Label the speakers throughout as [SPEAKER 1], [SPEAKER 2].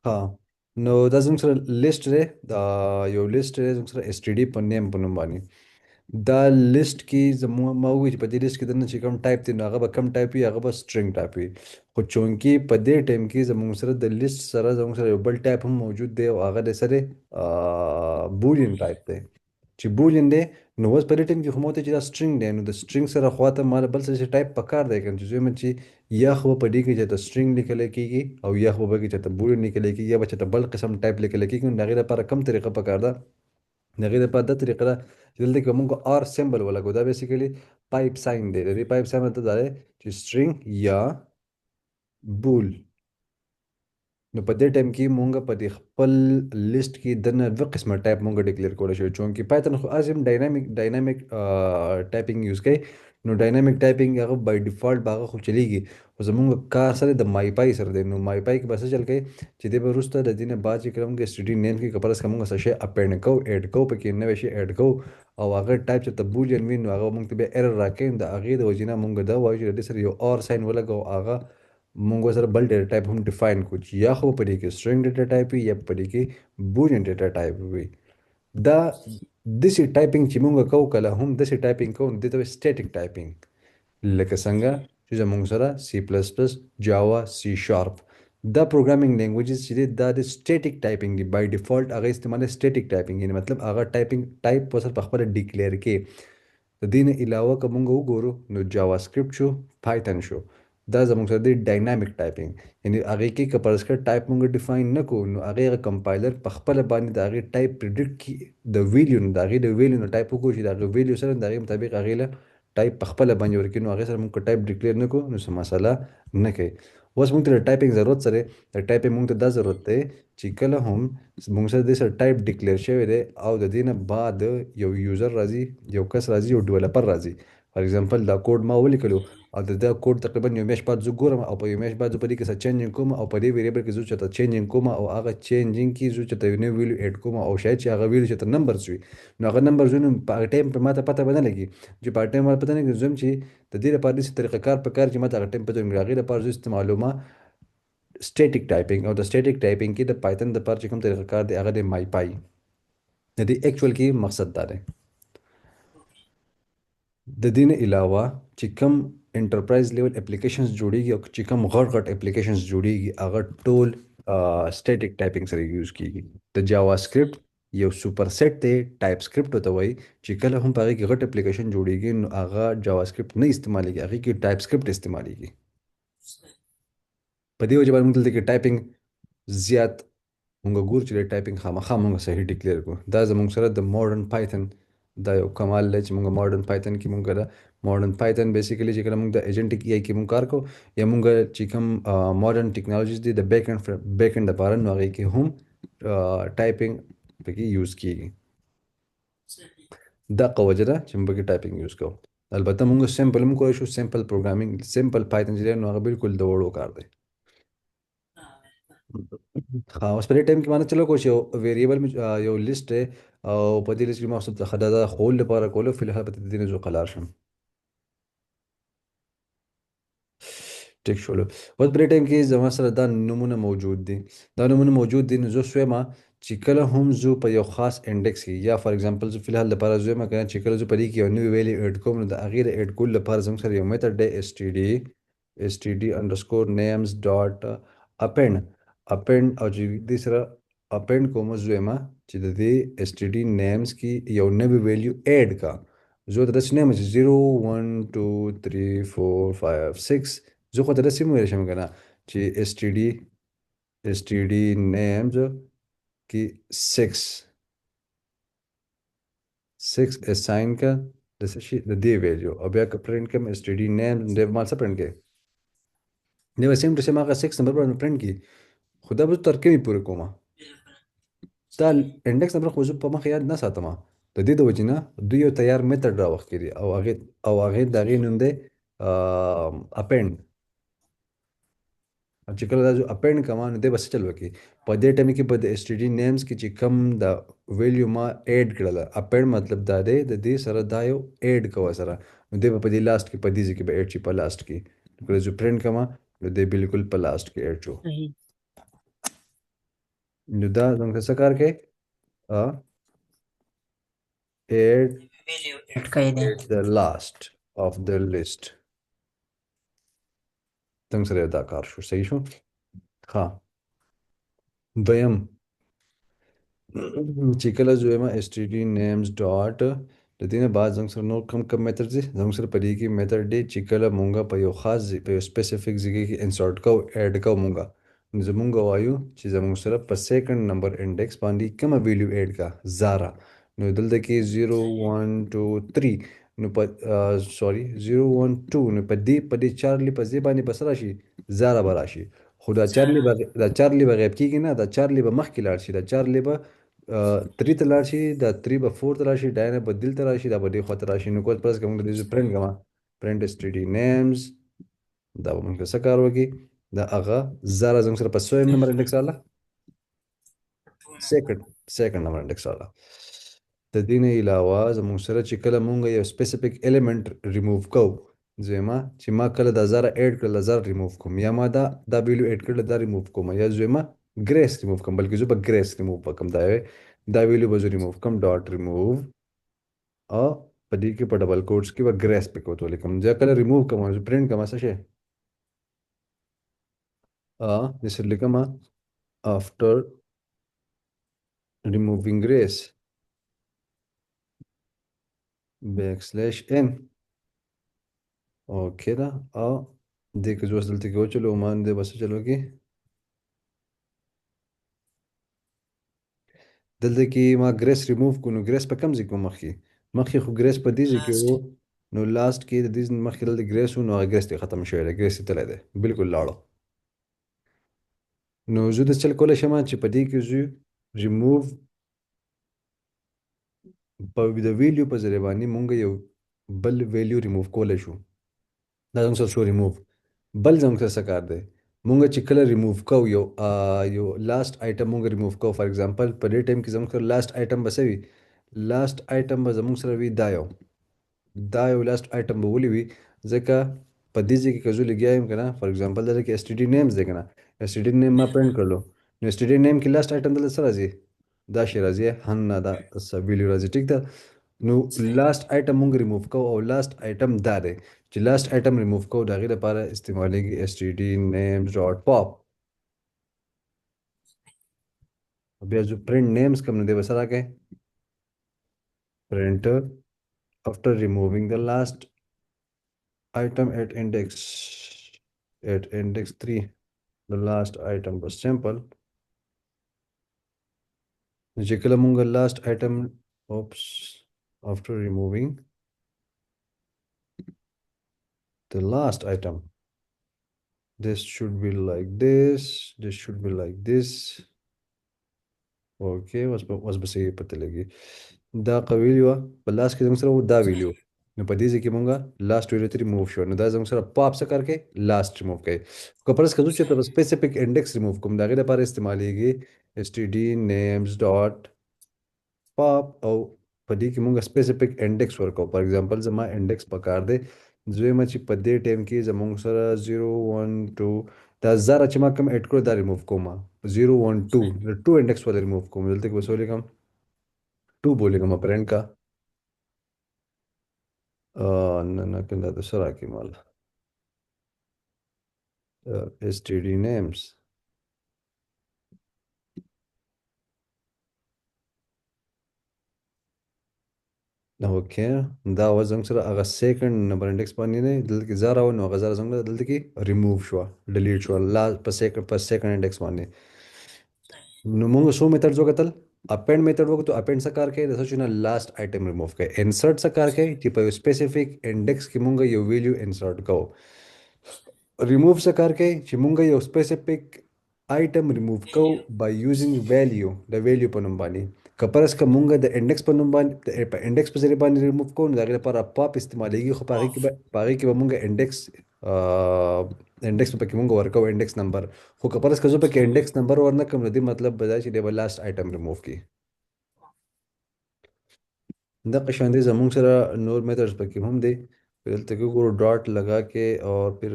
[SPEAKER 1] ها نو دا زموږ سره لیست دی، دا یو لیست دی زموږ سره اس ټي ډي په نیم په نوم باندې. دا لیست کې زموږ ما وویل چې په دې لیست کې دننه چې کوم ټایپ دی نو هغه به کم ټایپ وي، هغه به سټرینګ ټایپ وي. خو چونکې په دې ټایم کې زموږ سره د لیست سره زموږ سره یو بل ټایپ هم موجود دی او هغه د سره بولین ټایپ دی. چې بولین دی نو اوس په دې ټایم کې خو ما ورته چې دا سټرینګ دی، نو د سټرینګ سره خواته مال بل څه ټایپ پکار دی کنه، چې زه چې یا خو په دې کې چې د سټرینګ لیکل کېږي او یا خو په کې چې د بولین لیکل کېږي یا به چې د بل قسم ټایپ لیکل کېږي، نو د هغې لپاره کم طریقه پکار ده. د هغې لپاره دا طریقه ده چې دلته کې موږ آر سمبل ولګو. دا بیسیکلي پایپ ساین دی. د دې پایپ ساین مطلب دا دی چې سټرینګ یا بول. نو په دې ټایم کې مونږ په دې خپل لیست کې دنه دوه قسمه ټایپ مونږ ډیکلیئر کولی شو، چونکې پایتن خو ازم ډاینامیک ټایپینګ یوز کوي. نو ډاینامیک ټایپینګ هغه بای ډیفالت هغه خو چلیږي، خو زمونږ کار سره د مای پای سره دی. نو مای پای کې بس چل کوي چې دې به وروسته د دې نه بعد چې کله مونږ سټډي نیم کې کپرس کوم څه شی اپینډ کو اډ کو پکې نوې شی اډ کو او هغه ټایپ چې ته بولیان وین، نو هغه مونږ ته به ایرر راکړي. د هغې د وجې نه مونږ دا وایو چې د دې سره یو اور ساين ولګو، هغه مونږ سره بل ډیټا ټایپ هم ډیفاین کو چې یا خو په دې کې سټرینګ ډیټا ټایپ وي یا په دې کې بولیان ډیټا ټایپ وي. دا داسې ټایپینګ چې مونږ کوو کله هم داسې ټایپینګ کوو، دې ته وایي سټیټیک ټایپینګ. لکه څنګه چې زمونږ سره سی پلس پلس، جاوا، سی شارپ، دا پروګرامینګ لینګویجز چې دي دا د سټیټیک ټایپینګ دی. بای ډیفالت هغه استعمال سټیټیک ټایپینګ، یعنی مطلب هغه ټایپینګ ټایپ وسره په خپل ډیکلیئر کې. د دې نه علاوه که مونږ وګورو نو جاوا سکرپټ شو، پایتن شو، دا زموږ سره دی ډاینامیک ټایپینګ. یعنی هغې کې که فرض کړه ټایپ مونږ ډیفاین نه کوو، نو هغې هغه کمپایلر په خپله باندې د هغې ټایپ پریډکټ کي، د ویلیو نه د هغې د ویلیو نه ټایپ وکړو چې د هغې ویلیو سره د هغې مطابق هغې له ټایپ په خپله باندې ورکړي. نو هغې سره مونږ که ټایپ ډیکلیئر نه کړو نو څه مسله نه کوي. اوس مونږ ته د ټایپینګ ضرورت سره دی، د ټایپینګ مونږ ته دا ضرورت دی چې کله هم مونږ سره دې سره ټایپ ډیکلیئر شوی دی او د دې نه بعد یو یوزر راځي، یو کس راځي، یو ډیولپر راځي. فار ایگزامپل دا کوډ ما ولیکلو او د دا کوډ تقریبا یو میاشت بعد زه ګورم او په یو میاشت بعد زه په دې کې څه چینجینګ کوم او په دې ویریبل کې زه چېرته چینجینګ کوم او هغه چینجینګ کې زه چېرته یو نوی ویلیو اډ کوم او شاید چې هغه ویلیو چېرته نمبرز وي، نو هغه نمبرز وي نو په هغه ټایم په ماته پته به نه لګي. چې په هغه ټایم ماته پته نه لګي، زه هم چې د دې لپاره داسې طریقه کار پکار چې ماته هغه ټایم پته ولګي. هغې لپاره زه استعمالومه سټیټیک ټایپینګ، او د سټیټیک ټایپینګ کې د پایتن دپاره چې کوم طریقه کار دی هغه دی مای پای. د دې اکچوال کې مقصد دا دی. د دې نه علاوه چې کم انټرپرایز لیول اپلیکیشنز جوړیږي او چې کم غټ غټ اپلیکیشنز جوړیږي هغه ټول سټیټیک ټایپینګ سره یوز کیږي. د جاوا سکرپټ یو سوپر سیټ دی، ټایپ سکرپټ ته وایي، چې کله هم په هغې کې غټ اپلیکیشن جوړیږي نو هغه جاوا سکرپټ نه استعمالیږي، هغې کې ټایپ سکرپټ استعمالیږي. په دې وجه باندې موږ دلته کې ټایپینګ زیات مونږ ګورو چې د ټایپینګ خامخا مونږ صحیح ډیکلیئر کړو. دا زموږ سره د ماډرن پایتن دا یو کمال دی چې مونږ ماډرن پایتن کې مونږ دا ماډرن پایتن بیسیکلی چې کله مونږ د ایجنټک ای آی کې مونږ کار کوو یا مونږ چې کوم ماډرن ټیکنالوژیز دي د بیک اینډ لپاره، نو هغې کې هم ټایپینګ پکې یوز کیږي. دغه وجه ده چې موږ پکې ټایپینګ یوز کوو. البته مونږ سمپل هم کولی شو، سمپل پروګرامینګ سمپل پایتن چې دی نو هغه بالکل د وړو کار دی. ها اوس په دې ټایم کې ما نه چلو کو چې یو ویریبل یو لیست دی او په دې لیست کې ما اوس د خدا دا خول لپاره کولو فی الحال به د دې نه زه قلار شم. ټیک شولو. اوس په دې ټایم کې زما سره دا نمونه موجود دي، دا نمونه موجود دي، نو زه سویمه چې کله هم زه په یو خاص انډیکس کې یا فار ایگزامپل زه فی الحال لپاره زه یم کنه چې کله زه په دې کې یو نوی ویلیو اډ کوم نو د هغې د اډ کولو لپاره زموږ سره یو میتھډ دی اس ټي ډي انډرسکور نیمز ډاټ اپینډ او چې دې سره اپینډ کوم زه یم چې د دې اس ټي ډي نیمز کې یو نوی ویلیو اډ کا. زه ته داسې نه یم چې 0 1 2 3 4 5 6، زه خو ته داسې هم ویلی شم که نه چې اس ټي ډي نیمز کې 6 اساین کا د څه شي د دې ویلیو او بیا که پرنټ کړم اس ټي ډي نیمز دی به ما څه پرنټ کوي، دی به سیم ټو سیم هغه 6 نمبر باندې پرنټ کړي، خو دا به زه تر کومې پورې کومه دا انډیکس نمبر خو زه په مخ یاد نه ساتم. د دې د وجې نه دوی یو تیار میتھډ راوښکي دي او هغې د هغې نوم دی اپینډ. چې کله دا زه اپینډ کوم نو دی به څه چل وکړي، په دې ټایم کې به د اس ټي ډي نیمز کې چې کم د ویلیو ما اډ کړله، اپینډ مطلب دا دی د دې سره دا یو اډ کوه سره، نو دی به په دې لاست کې په دې ځای کې به اډ شي په لاست کې. کله زه پرنټ کوم نو دی بالکل په لاست کې اډ شو. نو دا زموږ څه کار کوي؟ add
[SPEAKER 2] value add کړی دی.
[SPEAKER 1] at the last of the list. څنګه سره دا کار شو؟ صحیح شو. ها دویم چې کله زویمه std names ډاټ د دې نه بعد زموږ سره نور کم کم میتھډ دي. زموږ سره په دې کې میتھډ دی چې کله مونږه په یو خاص په یو سپیسیفیک ځای کې انسرټ کوو اډ کوو مونږه، نو زمونږ وایو چې زموږ سره په سیکنډ نمبر انډیکس باندې کومه ویلیو اډ کا زارا، نو دلته کې 0 1 2 3 نو په سوري 0 1 2 نو په دې چارلی په ځای باندې بس راشي زارا به راشي. خو دا چارلی به غیب کیږي نه، دا چارلی به مخکې لاړ شي، دا چارلی به 3 ته لاړ شي، دا 3 به 4 ته راشي، دا نه به دلته راشي، دا به دې خواته راشي. نو کوم پرس کوم د دې پرنټ کما پرنټ std names دا به موږ څه کار وکړي؟ دا هغه زارا زموږ سره په 100 نمبر انډیکس رااله، سیکنډ نمبر انډیکس رااله. د دې نه علاوه زموږ سره چې کله مونږ یو سپیسیفیک الیمنٹ ریموو کوو، زما چې ما کله دا زارا اډ کړل زارا ریموو کوم، یا ما دا ویلیو اډ کړل دا ریموو کوم، یا زما ګریس ریموو کوم، بلکې زه به ګریس ریموو وکم، دا ویلیو به زه ریموو کوم ډاټ ریموو او په دې کې په ډبل کوټس کې به ګریس پکې وته لیکم. ځکه کله ریموو کوم زه پرینټ کوم څه شي جسر لیکم after removing grace \n اوکې دا او دې کې اوس دلته کې وچلو مان دې بس چلو کې دلته کې ما ګریس ریموو کو، نو ګریس په کم ځای کې مخکې خو ګریس په دې ځای کې وو، نو لاست کې د دې مخکې دلته ګریس وو، نو هغه ګریس ته ختم شوی دی، ګریس یې تللی دی بالکل لاړو. نو زه د چل کولی شم چې په دې کې زه ریموو په د ویلیو په ذریعه باندې مونږ یو بل ویلیو ریموو کولی شو. دا زموږ سره شو ریموو. بل زموږ سره څه کار دی؟ مونږ چې کله ریموو کوو یو لاست آیټم مونږ ریموو کوو، فار ایگزامپل په دې ټایم کې زموږ سره لاست آیټم به څه وي؟ لاست آیټم به زموږ سره وي دا یو لاست آیټم به ولې وي؟ ځکه په دې ځای کې که زه لګیا یم که نه، فار ایگزامپل دلته کې std names دی که نه، std name ما پرنټ کړلو، نو std name کې لاست آیټم دلته څه راځي؟ دا شی راځي نه دا ویلیو راځي. ټیک ده، نو لاست آیټم مونږ ریموو کوو او لاست آیټم دا دی چې لاست آیټم ریموو کوو، د هغې لپاره استعمالیږي std names ډاټ pop. بیا جو پرنټ نیمز کوم نو دی به څه راکوي؟ print after removing the last item at index 3 the last item was simple. چې کله مونږ last item after removing the last item this should be like this should be like this. اوکې اوس به صحیح پته لګي. دا قوي وه په لاس کې زموږ سره و دا ویلیو، نو په دې ځای کې مونږه لاست ویلیو ته ریموو شو، نو دا زموږ سره پاپ څه کار کوي؟ لاست ریموو کوي. که پرس که زه چېرته به سپیسیفیک انډیکس ریموو کوم، د هغې لپاره استعمالیږي std names ډاټ pop او په دې کې مونږ سپیسیفیک انډیکس ورکوو. فار ایگزامپل زما انډیکس پکار دی دویمه چې په دې ټایم کې زموږ سره 0 1 2 دا زره چې ما کوم اډ کړو دا ریموو کوم 0 1 2 د 2 انډیکس والا ریموو کوم. دلته کې بس ولیکم 2 بولیږم پرنټ کا نه کنده د سره کې مال std names اوکې دا و زموږ سره هغه سیکنډ نمبر انډیکس باندې دی، دلته کې زره و، نو هغه زره زموږ دلته کې ریموو شوه، ډیلیټ شوه په سیکنډ انډیکس باندې. نو مونږ څو میتھډز وکتل؟ اپینډ میتھډ وکړو. اپینډ څه کار کوي؟ د څه نه لاست آیټم ریموو کوي. انسرټ څه کار کوي؟ چې په یو سپیسیفیک انډیکس کې مونږ یو ویلیو انسرټ کوو. ریموو څه کار کوي؟ چې مونږ یو سپیسیفیک آیټم ریموو کوو بای یوزینګ ویلیو، د ویلیو په نوم باندې. که پرس که مونږ د انډیکس په نوم باندې په انډیکس په ذریعه باندې ریموو کوو، نو د هغې لپاره پاپ استعمالیږي، خو په هغې کې به مونږ انډیکس پکې مونږ ورکوو انډیکس نمبر. خو که پرس که زه پکې انډیکس نمبر ورنه کړم، نو دې مطلب به دا چې دی به لاست آیټم ریموو کړي. دغه شان دی زموږ سره نور میتھډز پکې هم دی. دلته کې وګورو ډاټ لگا के और फिर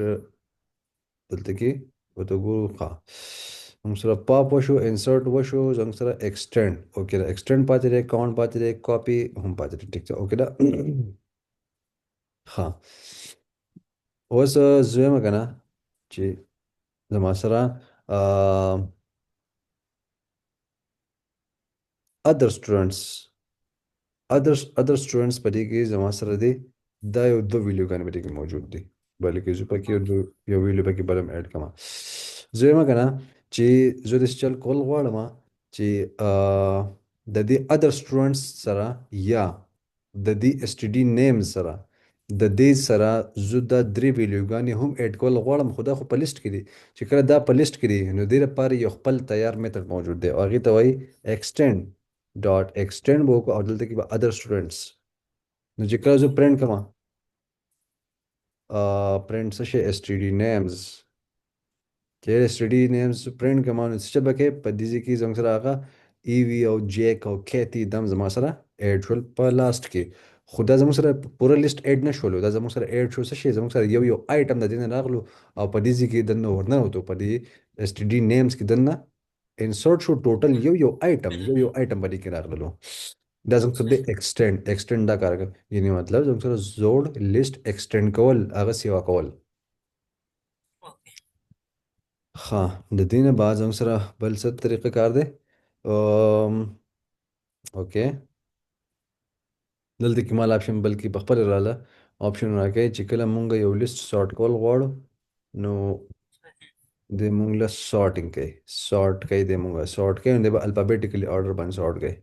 [SPEAKER 1] دلته کې ورته ګورو ښه زموږ سره پاپ وشو، انسرټ وشو، زموږ سره ایکسټینډ اوکې دا ایکسټینډ پاتې دی، کاونټ پاتې دی، کاپي هم پاتې دی. ټیک ده اوکې دا. ها اوس زه یم که نه چې زما سره other students other students په دې کې زما سره دی، دا یو دو ویډیوګانې په دې کې موجود دي، بلکې زه پکې یو ویډیو پکې بل هم اډ کړم. زه یم که نه چې زه داسې چل کول غواړم چې د دې other students سره یا د دې STD name سره د دې سره زه دا درې ویډیوګانې هم اډ کول غواړم، خو دا خو په لیست کې دي. چې کله دا په لیست کې دي نو دې لپاره یو خپل تیار میتھډ موجود دی او هغې ته وایي extend ډاټ ایکسټینډ به وکړو او دلته کې به other students. نو چې کله زه پرنټ کوم پرنټ څه شي STD names، چې STD names پرنټ کوم نو څه به کې په دې کې زموږ سره هغه ایوي او جیک او کیتی دم زما سره اډ شول په لاست کې. خو دا زموږ سره پوره لیست اډ نه شولو، دا زموږ سره اډ شو څه شي زموږ سره یو یو آیټم د دې نه راغلو او په دې کې دننه ورننوتو په دې STD names کې دننه انسرټ شو ټوټل یو یو آیټم په دې کې راغلو. دا زموږ سره د ایکسټینډ دا کار کوي، یعنی مطلب زموږ سره زوړ لیست ایکسټینډ کول هغه سیوا کول. ها د دې نه بعد زموږ سره بل څه طریقه کار دی. اوکې دلته کې مال آپشن بلکې په خپل رااله آپشن راکوي چې کله مونږ یو لیست سارت کول غواړو نو د مونږ له سارت کوي د مونږ سارت کوي نو د به الفابیټیکلی آرډر باندې سارت کوي.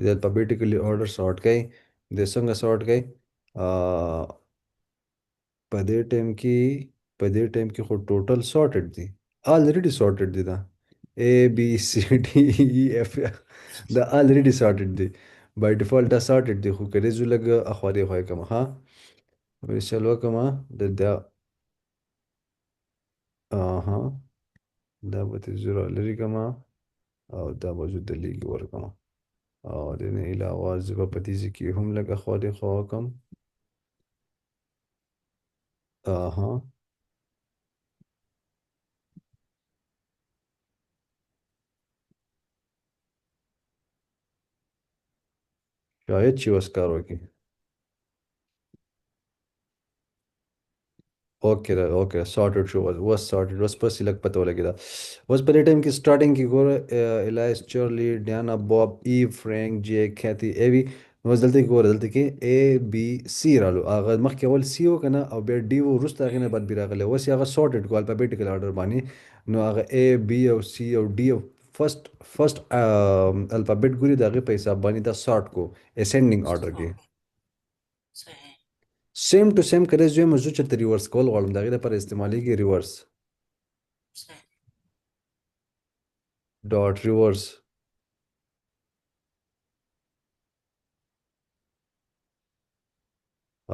[SPEAKER 1] د الفابیټیکلی آرډر سارت کوي د څنګه سارت کوي په دې ټایم کې خو ټوټل سارټډ دي، آلریډي سارټډ دي. دا ABCDEF دا آلریډي سارټډ دي بای ډیفالت دا سارټډ دي. خو کله زه لږ اخوا دې خوا کوم ها چل وکم دا ها دا به ته زه رالرې کړم او دا به زه دلیږي ورکړم او د نه علاوه زه به په دې ځای کې هم لږ اخوا دې خوا وکړم. ها شاید چې اوس کار وکړي. اوکې سارټډ شو واز سارټډ واز پسې لږ پته ولګېده. اوس په دې ټایم کې سټارټینګ کې ګوره الایس چارلی ډیانا باب ای فرینک جے کیتی ایوي. نو اوس دلته کې ګوره دلته کې ABC رالو، هغه مخکې اول C و که نه او بیا D و وروسته هغې نه بعد B راغلی. اوس یې هغه سارټډ کړو الفابیټیکل آرډر باندې نو هغه A B او C او D او فرست الفابیټ ګوري د هغې په حساب باندې دا سارټ کو اسینډینګ آرډر کې. سیم ټو سیم کله زه یم زه چېرته ریورس کول غواړم د هغې لپاره استعمالیږي ریورس ډاټ ریورس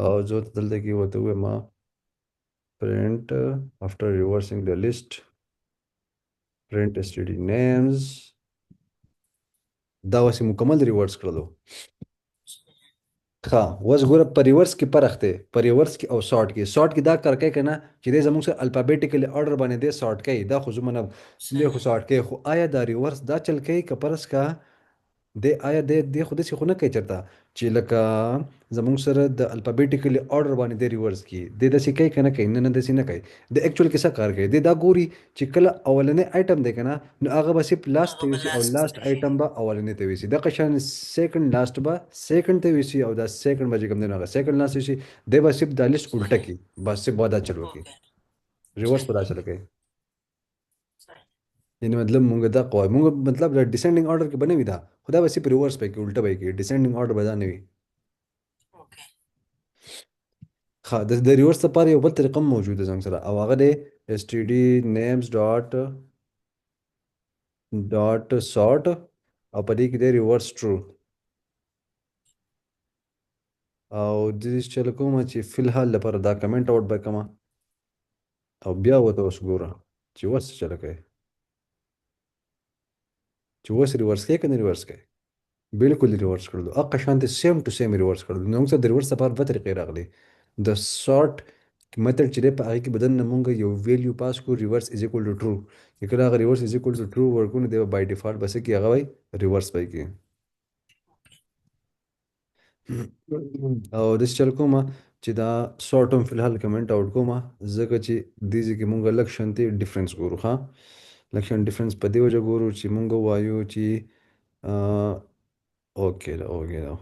[SPEAKER 1] او زه دلته کې ورته ووایم print after reversing the list print std names. دا اوس یې مکمل ریورس کړلو. ښه اوس ګوره په ریورس کې فرق دی، په ریورس کې او سارټ کې دا کار کوي که نه چې دی زموږ سره الفابیټیکلی آرډر باندې دی سارټ کوي، دا خو زه منم دی خو سارټ کوي. خو آیا دا ریورس دا چل کوي که فرض کا آیا دی خو داسې خو نه کوي چېرته چې لکه زموږ سره د الفابیټیکلی آرډر باندې دی ریورس کړي، دی داسې کوي که نه کوي؟ نه داسې نه کوي. د ایکچوال کې څه کار کوي دی دا ګوري چې کله اولنی آیټم دی که نه نو هغه به صرف لاست ته یوسي او لاست آیټم به اولنی ته یوسي. دغه شان سیکنډ لاست به سیکنډ ته یوسي او دا سیکنډ به چې کوم دی نو هغه سیکنډ لاست یوسي. دی به صرف دا لیست الټه کړي، بس صرف به دا چل وکړي، ریورس به دا چل کوي. یعنی مطلب مونږ دا کوو مونږ مطلب ډیسینډینګ آرډر کې به نه وي دا، خو دا به صرف ریورس به کوي، الټه به یې کوي، ډیسینډینګ آرډر به دا نه وي. ښه د ریورس لپاره یو بل طریقه هم موجوده زموږ سره او هغه دی std names ډاټ سارټ او په دې کې دی ریورس ټرو او د دې چل کوم چې فی الحال لپاره دا کمنټ آوټ به کوم او بیا ورته اوس ګوره چې اوس څه چل کوي، چې اوس ریورس کوي که نه ریورس کوي. بالکل ریورس کړلو، هغه شانتې سیم ټو سیم ریورس کړلو. نو موږ سره د ریورس لپاره دوه طریقې راغلي، د سارټ میتھډ چې دی په هغې کې به دننه مونږ یو ویلیو پاس کړو ریورس از اکول ټو ټرو. چې کله هغه ریورس از اکول ټو ټرو ورکړو نو دی به بای ډیفالټ به څه کړي هغه وایي ریورس به یې کړي. او داسې چل کومه چې دا سارټ هم فی الحال کمنټ آوټ کومه ځکه چې دې ځای کې مونږ لږ شانتې ډفرنس ګورو ښه. لږ شان ډفرنس په دې وجه ګورو چې مونږ وایو چې اوکې دا اوکې دا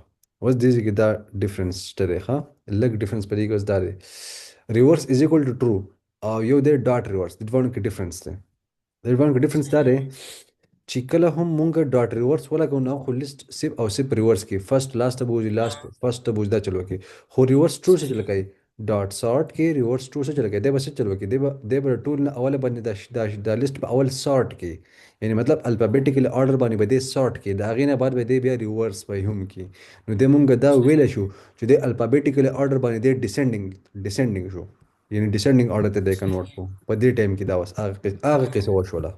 [SPEAKER 1] اوس دې ځای کې دا ډفرنس شته دی ښه. لږ ډفرنس په دې کې اوس دا دی ریورس از اکول ټو ټرو او یو دی ډاټ ریورس د دواړو کې ډفرنس دی. د دواړو کې ډفرنس دا دی چې کله هم مونږ ډاټ ریورس ولګو نو خو لیست سیپ او سیپ ریورس کې فرست لاست ته بوځي لاست فرست ته بوځي دا چلو کې خو ریورس ټرو څه چل کوي ډاټ سارت کې ریورس ټرو څه چل کوي دی به څه چلو کې دی به ټول نه اوله باندې دا لیست په اول سارت کې یعنی مطلب الفابیټیکل آرډر باندې به دی سارت کې دا غینه بعد به دی بیا ریورس به هم کې نو د مونږ دا ویل شو چې د الفابیټیکل آرډر باندې دی ډیسندینګ شو یعنی ډیسندینګ آرډر ته دی کنورټ کو په دې ټایم کې دا وس هغه قصه وشوله.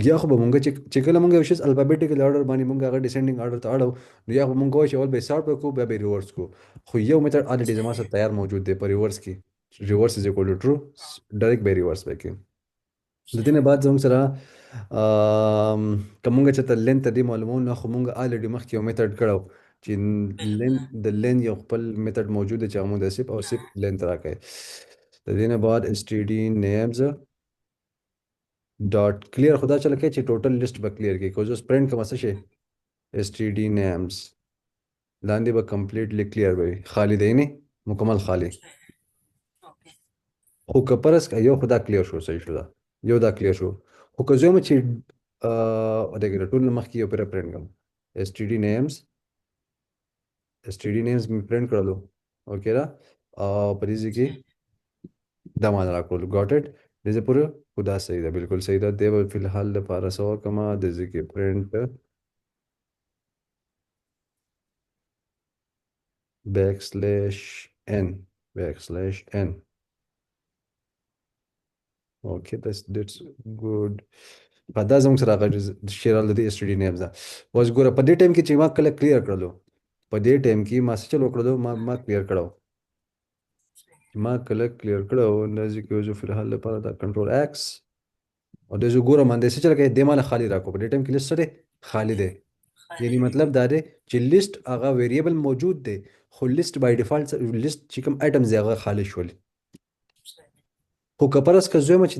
[SPEAKER 1] یا خو به مونږ چې کله مونږ یو شی الفابیټیکل آرډر باندې مونږ هغه ډیسندینګ آرډر ته اړو نو یا خو مونږ وایو چې اول به سارت وکړو بیا به ریورس کو خو یو میتھډ الریډي زما سره تیار موجود دی په ریورس کې ریورس از اکول ټو ټرو ډایرکټ به ریورس وکړي. د دې نه بعد زموږ سره که مونږ چې ته لین ته دې معلومو نو خو مونږ الریډي مخکې یو میتھډ کړو چې لین د لین یو خپل میتھډ موجود دی چې هغه مونږ د سیپ او سیپ لین ته راکوي. د دې نه بعد اس ټي ډي نیمز ډاټ کلیر خدا چل کې چې ټوټل لیست به کلیر کې کوز اوس پرنٹ کوم څه شي اس ټي ډي نیمز لاندې به کمپلیټلی کلیر وي خالی دی نه مکمل خالی خو کپرس یو خدا کلیر شو صحیح شو دا یو دا کلیر شو خو که زه چې دغه ټول مخکې یو پر پرنٹ کوم اس ټي ډي نیمز می پرنٹ کړلو اوکې دا او په دې کې دا مان راکول ګاټ اټ دې پورې خدا صحیح ده بالکل صحیح ده دی فی الحال لپاره سو کما د ذکر پرنٹ \n اوکې that's good. په دا زموږ سره هغه شیرال د اس ټي ډي نیمز ده اوس ګوره په دې ټایم کې چې ما کله کلیر کړلو په دې ټایم کې ما څه چل وکړلو ما کلیر کړو ما کله کلیر کړو نو ځکه یو فی الحال لپاره دا کنټرول ایکس او د زه ګورم باندې څه چل کوي د مال خالی راکو په دې ټایم کې لیست سره خالی دی یعنی مطلب دا دی چې لیست هغه ویریبل موجود دی خو لیست بای ډیفالت لیست چې کوم آیټمز هغه خالی شول خو کپرس که زویم چې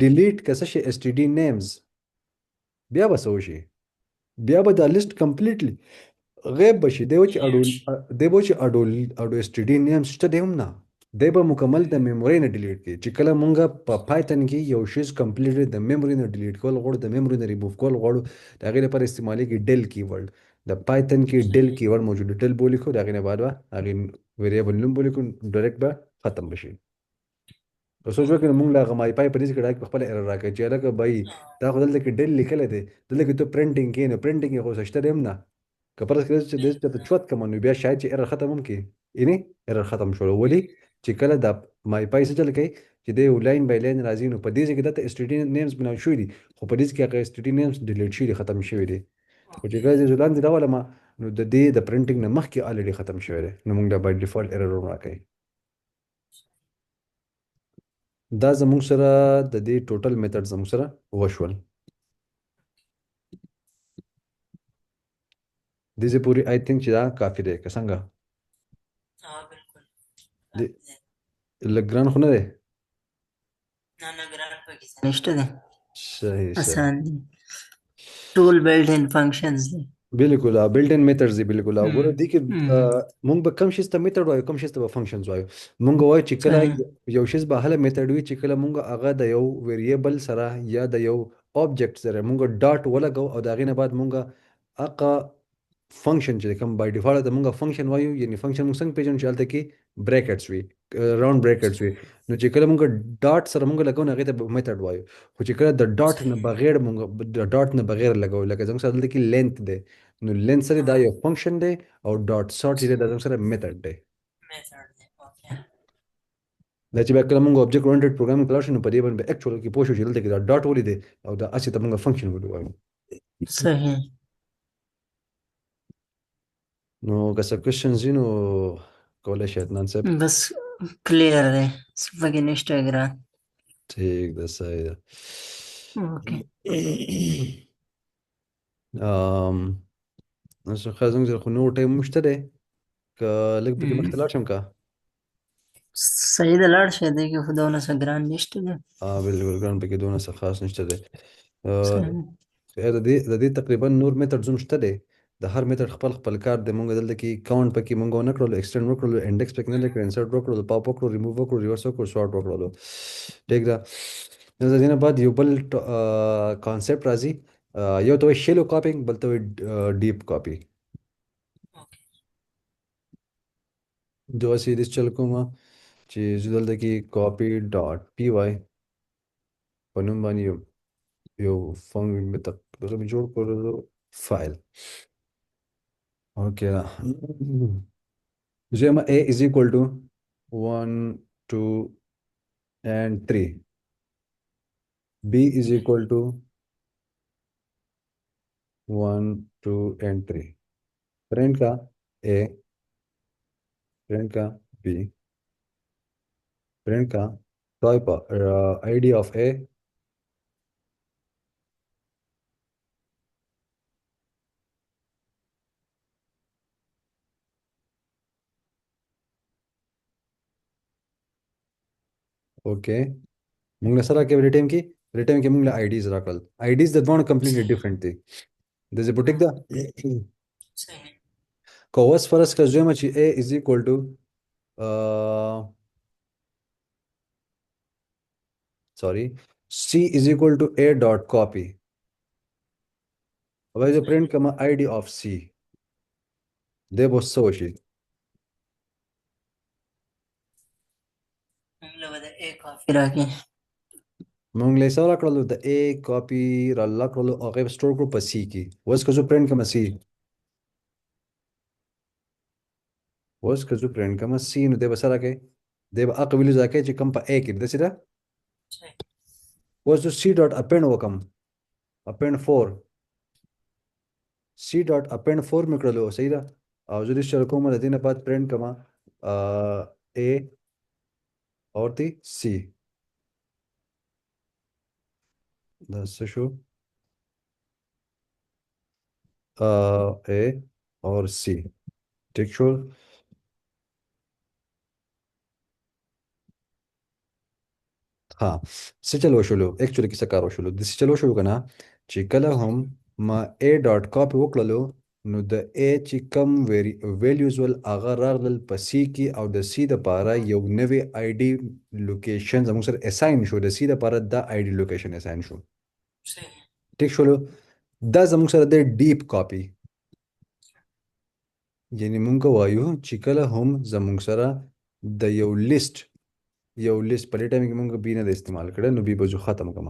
[SPEAKER 1] ډیلیټ کسه شي اس ټي ډي نیمز بیا به څه وشي بیا به دا لیست کمپلیټلی غیب بشي دی چې اډو اس ټي ډي نیمز شته دی هم نه دی به مکمل د میموري نه ډیلیټ کی چې کله مونږ په پایتن کې یو شی کمپلیټلی د میموري نه ډیلیټ کول غواړو د میموري نه ریموو کول غواړو د هغې لپاره استعمالي کې ډیل کیورډ د پایتن کې ډیل کیورډ موجود ډیل بولی کو د هغې نه بعد به هغې ویریبل نوم بولی کو ډایرکټ به ختم بشي. نو سوچ وکړه مونږ لا غمای پای په دې کې ډایرکټ خپل ایرر راکړي چې لکه بای دا خو دلته کې ډیل لیکل دی دلته کې ته پرنټینګ کې نه پرنټینګ خو شته دی هم نه کپرس کې چې دې ته چوت کوم نو بیا شاید چې ایرر ختم هم کې یعنی ایرر ختم شول ولی چې کله دا مای پای څه چل کوي چې د لاین بای لاین راځي نو په دې کې د اس ټي ډي نیمز بنا شوې دي خو په دې کې هغه اس ټي ډي نیمز ډیلیټ شوي دي ختم شوي دي خو چې کله چې لاندې دا ولا ما نو د دې د پرنټینګ نه مخکې الریډي ختم شوی دی نو موږ دا بای ډیفالت ایرر راکړي. دا زموږ سره د دې ټوټل میتھډ زموږ سره وشول دې پوری آی تھنک چې دا کافی دی که څنګه
[SPEAKER 2] بالکل
[SPEAKER 1] لګران خو نه دی
[SPEAKER 2] نه ګران پکې نشته دی
[SPEAKER 1] صحیح
[SPEAKER 2] آسان دي ټول بلټ ان فنکشنز دي
[SPEAKER 1] بالکل بلټ ان میتھډز دي بالکل او ګوره دې کې مونږ به کم شي ته میتھډ وایو کم شي ته فنکشنز وایو مونږ وایو چې کله یو شی به هله میتھډ وي چې کله مونږ هغه د یو ویریبل سره یا د یو آبجیکټ سره مونږ ډاټ ولګو او دا غینه بعد مونږ اقا فنکشن چې کوم بای ډیفالت مونږ فنکشن وایو یعنی فنکشن مونږ څنګه پیژنو چې هلته کې بریکټس وي راوند بریکټس وي نو چې کله مونږ ډاټ سره مونږ لګو هغه ته میتھډ وایو خو چې کله د ډاټ نه بغیر مونږ د ډاټ نه بغیر لګو لکه زموږ سره دلته کې لینث دی نو لینث سره دا یو فنکشن دی او ډاټ سارت چې دا زموږ سره میتھډ دی دا چې کله مونږ آبجیکټ اورینټډ پروګرامینګ کلاس نو په دې باندې اکچوال کې پوه شو چې دلته کې دا ډاټ ولې دی او دا اسی ته مونږ فنکشن وایو
[SPEAKER 2] صحیح
[SPEAKER 1] نو که څه کوېسچنز وي نو कॉल शैतान से।
[SPEAKER 2] बस क्लियर है, fucking Instagram.
[SPEAKER 1] ठीक ده सही
[SPEAKER 2] اوكي.
[SPEAKER 1] um also خازن زي خنو تايم مشتري لك بكي
[SPEAKER 2] أمم.
[SPEAKER 1] مختلاشم كا
[SPEAKER 2] سعيد العرش هذيك في دولة سجران نشتغل.
[SPEAKER 1] اه بالجران بكي دون خاص نشتري
[SPEAKER 2] سعيد.
[SPEAKER 1] د دې تقریبا نور میتھډ زوم شته دی. د هر میتھډ خپل خپل کار دی. مونږ دلته کې کاونټ پکې مونږ نه کړلو، ایکسټند وکړلو، انډیکس پکې نه لیکل، انسرټ وکړلو، پاپ وکړو، ریموو وکړو، ریورس وکړو، سورټ وکړلو. ټیک ده. نو د دې نه بعد یو بل کانسیپټ راځي. یو ته وایي شیلو کاپینګ، بل ته وایي ډیپ کاپي. داسې لیست چل کومه چې زه دلته کې کاپي ډاټ پی وای په نوم باندې یو فنګ مې دغه مې جوړ کړلو فایل. اوکې ده. زه ما a is equal to 1 2 and 3. B is equal to 1 2 and 3. Print का a, print का b, print का type id of a. Okay. مونږ سره کې ریټیم کې مونږ له IDs راکړل. IDs د دوه completely different دي. د زه پټیک ده.
[SPEAKER 2] صحيح.
[SPEAKER 1] کو اوس فرض کړه زما چې a is equal to sorry c is equal to a dot copy. अब जो प्रिंट कमा id of c ده بص سوى شيء.
[SPEAKER 2] لو بدأ ايه كافي راكي.
[SPEAKER 1] مونږ له سره کړلو د A کاپی را لکړلو هغه سٹور کړو په C کې. اوس که زه پرینټ کوم C، اوس که زه پرینټ کوم C نو دی به سره کوي، دی به هغه ویلیوز راکوي چې کوم په A کې دي. داسې ده.
[SPEAKER 2] صحيح.
[SPEAKER 1] اوس زه C ډاټ اپینډ وکم، اپینډ 4، C ډاټ اپینډ 4 مې کړلو. صحیح ده. او زه رجسټر کوم د دې نه بعد پرینټ کوم A اور دی C. دا څه شو؟ A اور C. ټیک شو. ها څه چل وشولو اکچولی کې څه کار وشولو د څه چل وشولو کنه چې کله هم ما a ډاټ کاپي وکړلو نو د a چې کم ویلیوز ول هغه راغلل په c کې او د c د پاره یو نوې آی ډي لوکیشن زموږ سره اساین شو. د c د پاره دا آی ډي لوکیشن اساین شو.
[SPEAKER 2] صحيح.
[SPEAKER 1] ټیک شولو. دا زموږ سره د ډیپ کاپي، یعنی مونږ وایو چې کله هم زموږ سره د یو لیست په دې ټایم کې مونږ بي نه د استعمال کړی نو بي به جو ختم کړم.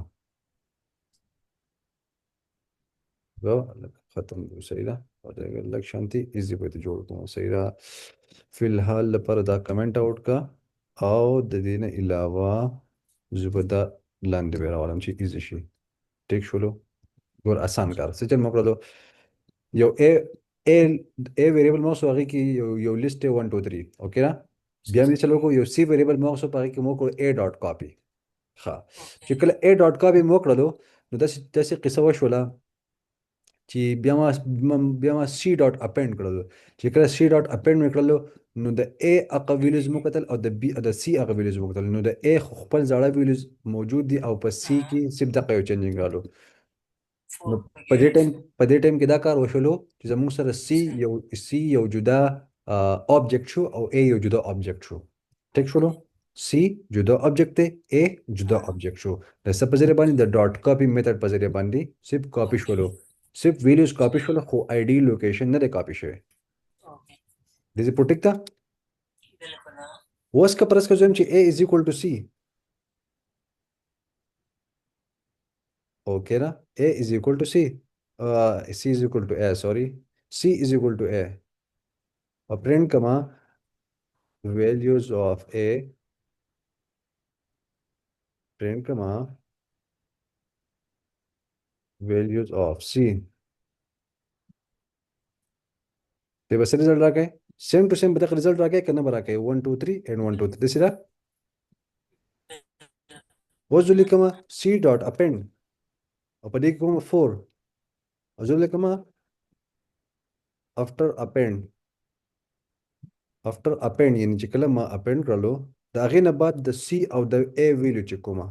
[SPEAKER 1] ده لك ختم صحیح ده. او دا لږ شانتي ایزي به جوړ کوم. صحیح ده. فی الحال لپاره دا کمنټ آوټ کا او د دې نه علاوه زه به دا لاندې به راولم چې ایزي شي. ټیک شولو. ګور آسان کار څه چل مو کړلو. یو ا ویریبل مو سو هغه کې یو لیست 1 2 3 اوکې نه. بیا موږ چلو کو یو سی ویریبل مو سو په هغه کې مو کو a ډاټ کاپي. ها چې کله a ډاټ کاپي مو کړلو نو داسې قصه وشوله چې بیا ما سی ډاټ اپینډ کړلو. چې کله سی ډاټ اپینډ مې کړلو نو د A هغه ویلیوز مو کتل او د سی هغه ویلیوز مو کتل. نو د A خپل زاړه ویلیوز موجود دي او په سی کې صرف دغه یو چینجینګ رالو. نو
[SPEAKER 2] فور
[SPEAKER 1] په دې ټایم
[SPEAKER 2] بقيت.
[SPEAKER 1] کې دا کار وشولو چې زموږ سره
[SPEAKER 2] صحيح.
[SPEAKER 1] سی یو جدا آبجیکټ شو او A یو جدا آبجیکټ شو. ټیک شولو. سی جدا آبجیکټ دی، A جدا آبجیکټ شو. د څه په ذریعه باندې د ډاټ کاپي میتھډ په ذریعه باندې صرف کاپي
[SPEAKER 2] اوكي.
[SPEAKER 1] شولو. صرف ویلیوز کاپی
[SPEAKER 2] صحيح.
[SPEAKER 1] شول خو آی ډي لوکیشن نه دی کاپی شوی.
[SPEAKER 2] اوكي.
[SPEAKER 1] دې پټیک تا
[SPEAKER 2] بالکل ها.
[SPEAKER 1] اوس که پرس کوم چې a is equal to c اوکې را a is equal to c c is equal to a sorry c is equal to a और print कमा values of a print कमा values of c ते बस रिजल्ट रखे same to same बता रिजल्ट आ गया कितना बरा के 1 2 3 एंड 1 2 3 दिस इज وزن كما سي دوت append وبعدين كما 4 وزن كما after append after append يعني چې کله ما append کړلو دا غي نه بعد د C او د A ویلیو چې کومه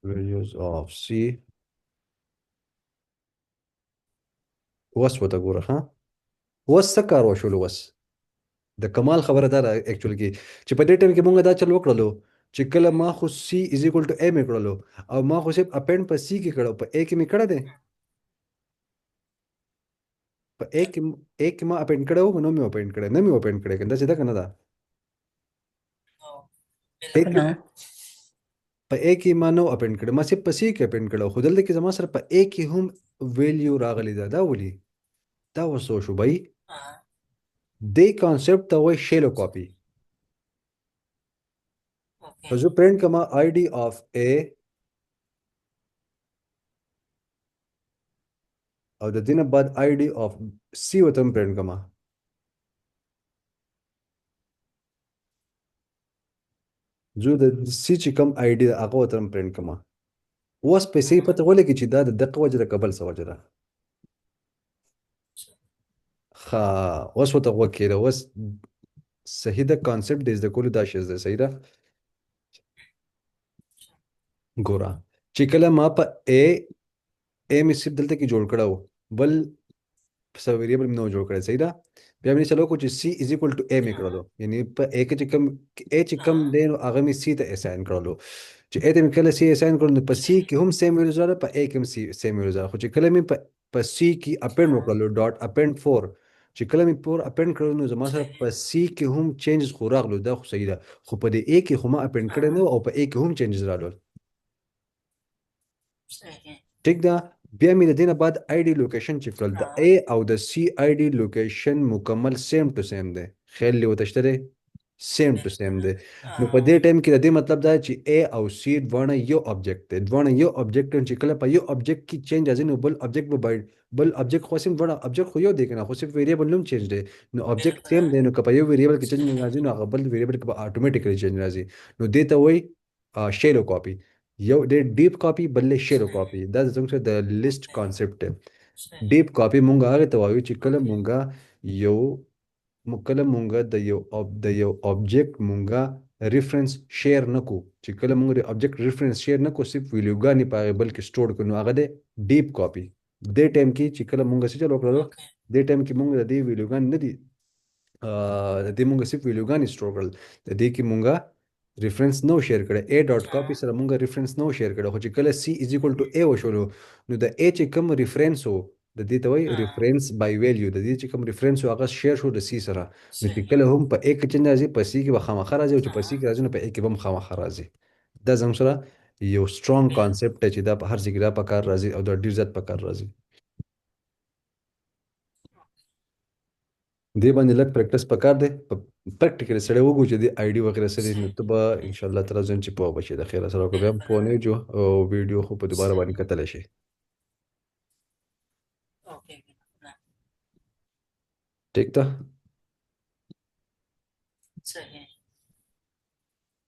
[SPEAKER 1] values of C وس وته ګوره ها وس څه کار وشول وس د کمال خبره ده اکچولی کې چې په دې ټیم کې مونږ دا چل وکړلو چې کله ما خو C is equal to A مې کړلو او ما خو صرف append په C کې کړو په A کې مې کړه ده په A کې ما append کړو نو مې append کړه نه مې append کړه کنده څه ده کنه دا A
[SPEAKER 2] بالکل
[SPEAKER 1] کې
[SPEAKER 2] ها.
[SPEAKER 1] په A کې ما نو append کړه ما صرف په C کې append کړو خو دلته کې زما سره په A کې هم ویلیو راغلی ده دا ولي دا وسو شو بای دې کانسپټ ته وای شیلو کاپی
[SPEAKER 2] اوکې
[SPEAKER 1] فزو پرنٹ کما آئی ڈی آف A او د دینه بعد آئی डी آف C وتم پرنٹ کما جو د C چې کم آئی डी هغه وتم پرنٹ کما اوس پیسې پته ولګي چې دا د دقه وجه د قبل سو وجه ده خا اوس وته وکړه اوس صحیح ده کانسپټ د کول دا شی ده صحیح ده ګورا چې کله ما په A می سیب دلته کې جوړ کړو بل څه ویریبل نو جوړ کړی صحیح ده بیا موږ چلو کو چې C is equal to A می کړلو یعنی په A کې چې کم A چې کم دی نو هغه می C ته اساین کړلو چې A ته می کله C اساین کړلو نو په C کې هم سیم ویلیوز راغله په A کې هم سیم ویلیوز راغله خو چې کله می په C کې اپند وکړلو ډاٹ اپند 4 چې کله می پور اپند کړلو نو زما سره په C کې هم چینجز خو راغلو دا خو صحیح ده خو په دې A کې خو ما اپند کړی نو او په A کې هم چینجز راغلل ٹھیک ده بیا مې د دې نه بعد آی ډي لوکیشن چې کړل د A او د C آی ډي لوکیشن مکمل سیم ټو سیم دی خیال لی وتشته دی سیم ټو سیم دی نو په دې ټایم کې د دې مطلب دا چې A او C دواړه یو آبجیکټ دی دواړه یو آبجیکټ چې کله په یو آبجیکټ کې چینج راځي نو بل آبجیکټ به بل آبجیکټ خو سیم دواړه آبجیکټ خو یو دی کنه خو صرف ویریبل نوم چینج دی نو آبجیکټ سیم دی نو که په یو ویریبل کې چینج راځي نو هغه بل ویریبل کې به اتوماتیکلی چینج راځي نو دې ته وایي شیلو کاپی یو ډېر ډیپ کاپی بلې شیلو کاپی دا زموږ سره د لیست کانسپټ دی ډیپ کاپی مونږ هغه ته وایو چې کله مونږه یو کله مونږه د یو آبجیکټ مونږه ریفرنس شیر نکو چې کله مونږ د آبجیکټ ریفرنس شیر نکو صرف ویلیوګانې پاغه بلکې سٹور کړو نو هغه د ډیپ کاپی دې ټایم کې چې کله مونږ څه چلو کړو دې ټایم کې مونږ د دې ویلیوګان نه دي د دې مونږ صرف ویلیوګانې سٹور کړل د دې کې مونږه ریفرنس نو شیر کړه A ډاٹ کاپی سره مونږ ریفرنس نو شیر کړه خو چې کله C از ایکوال ټو A وشولو نو د A چې کوم ریفرنس وو د دې ته وایي ریفرنس بای ویلیو د دې چې کوم ریفرنس وو هغه شیر شو د C سره نو چې کله هم په A کې چینج راځي په C کې به خامخا راځي او چې په C کې راځي نو په A کې به هم خامخا راځي دا زموږ سره یو سترونګ کانسپټ دی چې دا په هر ځای کې دا په کار راځي او دا ډیر زیات په کار راځي دې باندې لږ پریکټس پکار دی په پریکټیکل سره وګورو چې د آی ډي وغیرہ سره نو ته به ان شاء الله تعالی ځین چې په بشي د خیر سره کو بیا په نه جو او ویډیو خو په دوباره باندې کتل شي ٹھیک تا